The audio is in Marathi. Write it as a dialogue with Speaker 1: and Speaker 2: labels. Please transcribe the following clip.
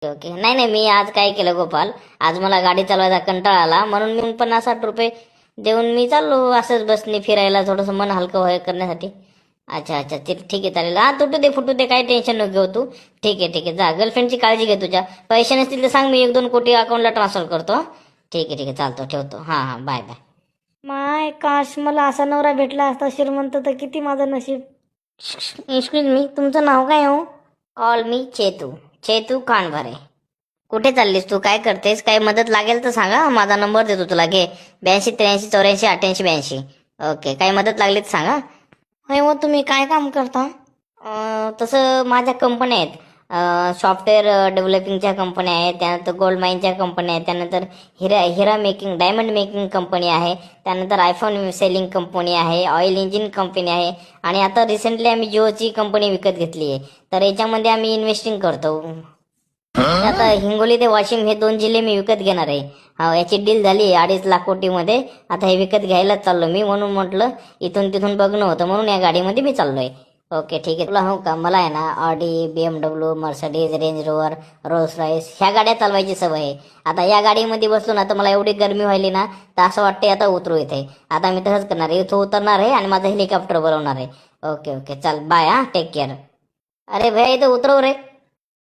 Speaker 1: ओके. नाही नाही, मी आज काय केलं गोपाल, आज मला गाडी चालवायचा कंटाळा आला म्हणून मी 50-60 रुपये देऊन मी चाललो असंच बसने फिरायला, थोडंसं मन हलकं करण्यासाठी. अच्छा अच्छा, ते ठीक आहे, चालेल. हा, तुटू दे फुटू दे, काही टेन्शन नको घेऊ तू. ठीक आहे ठीक आहे, जा, गर्लफ्रेंडची काळजी घे तुझ्या. पैसे नसतील तर सांग, मी 1-2 कोटी अकाउंटला ट्रान्सफर करतो. ठीक आहे ठीक आहे, चालतो, ठेवतो. हां हां, बाय बाय. माय काश मला असा नवरा भेटला असता श्रीमंत, तर किती माझं नशीब. एक्सक्यूज मी, तुमचं नाव काय हो? Call me Chetu. चेतू कानभरे. कुठे चाललीस तू, काय करतेस, काही मदत लागेल तर सांगा, माझा नंबर देतो तुला, घे. 82-83-84-88-82. ओके, काही मदत लागली तर सांगा. होय, मग तुम्ही काय काम करता? तसं माझ्या कंपन्या आहेत. सॉफ्टवेअर डेव्हलपिंगच्या कंपन्या आहेत, त्यानंतर गोल्ड माईनच्या कंपन्या आहेत, त्यानंतर हिरा मेकिंग, डायमंड मेकिंग कंपनी आहे, त्यानंतर आयफोन सेलिंग कंपनी आहे, ऑइल इंजिन कंपनी आहे, आणि आता रिसेंटली आम्ही जिओची कंपनी विकत घेतली आहे. तर याच्यामध्ये आम्ही इन्व्हेस्टिंग करतो. आता हिंगोली ते वाशिम हे 2 जिल्हे मी विकत घेणार आहे. हा, याची डील झाली 2.5 लाख कोटीमध्ये. आता हे विकत घ्यायलाच चाललो मी, म्हणून म्हटलं इथून तिथून बघणं होतं, म्हणून या गाडीमध्ये मी चाललोय. ओके ठीक आहे. तुला हो का, मला आहे ना Audi, BMW, Mercedes, Range Rover, Rolls Royce ह्या गाड्या चालवायची सवय आहे. आता या गाडीमध्ये बसलो ना तर मला एवढी गरमी व्हायली ना, तर असं वाटतंय आता उतरू इथे. आता मी तसंच करणार आहे, इथं उतरणार आहे आणि माझं हेलिकॉप्टर बनवणार आहे. ओके ओके, चल बाय, हा, टेक केअर. अरे भैया, इथं उतरव रे.